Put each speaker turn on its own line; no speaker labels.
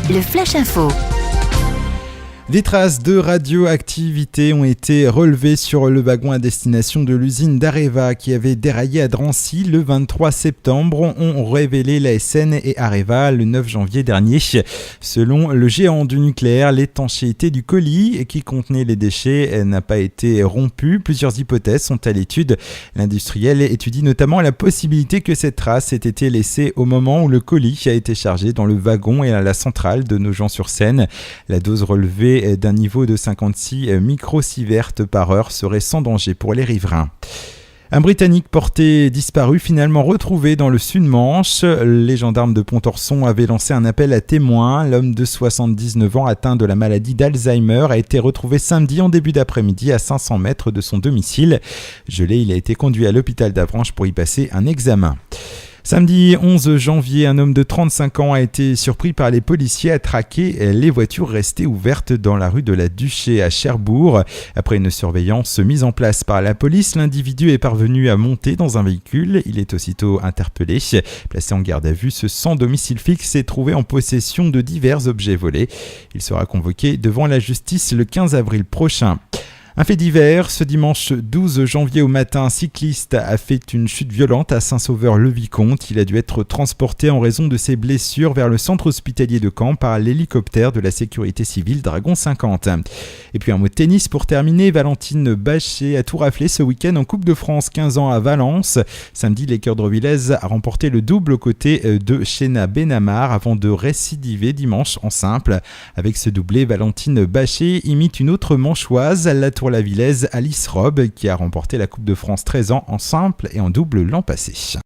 le Flash Info.
Des traces de radioactivité ont été relevées sur le wagon à destination de l'usine d'Areva qui avait déraillé à Drancy le 23 septembre, ont révélé l'ASN et Areva le 9 janvier dernier. Selon le géant du nucléaire, l'étanchéité du colis qui contenait les déchets n'a pas été rompue. Plusieurs hypothèses sont à l'étude. L'industriel étudie notamment la possibilité que cette trace ait été laissée au moment où le colis a été chargé dans le wagon et à la centrale de Nogent-sur-Seine. La dose relevée d'un niveau de 56 microsieverts par heure serait sans danger pour les riverains. Un Britannique porté disparu, finalement retrouvé dans le Sud-Manche. Les gendarmes de Pontorson avaient lancé un appel à témoins. L'homme de 79 ans atteint de la maladie d'Alzheimer a été retrouvé samedi en début d'après-midi à 500 mètres de son domicile. Gelé, il a été conduit à l'hôpital d'Avranches pour y passer un examen. Samedi 11 janvier, un homme de 35 ans a été surpris par les policiers à traquer les voitures restées ouvertes dans la rue de la Duché à Cherbourg. Après une surveillance mise en place par la police, l'individu est parvenu à monter dans un véhicule. Il est aussitôt interpellé. Placé en garde à vue, ce sans domicile fixe s'est trouvé en possession de divers objets volés. Il sera convoqué devant la justice le 15 avril prochain. Un fait divers, ce dimanche 12 janvier au matin, un cycliste a fait une chute violente à Saint-Sauveur-le-Vicomte. Il a dû être transporté en raison de ses blessures vers le centre hospitalier de Caen par l'hélicoptère de la sécurité civile Dragon 50. Et puis un mot de tennis pour terminer, Valentine Bachet a tout raflé ce week-end en Coupe de France 15 ans à Valence. Samedi, l'Équerre de Rovilez a remporté le double aux côtés de Shena Benamar avant de récidiver dimanche en simple. Avec ce doublé, Valentine Bachet imite une autre manchoise, la Tour-la-Villaise Alice Robb, qui a remporté la Coupe de France 13 ans en simple et en double l'an passé.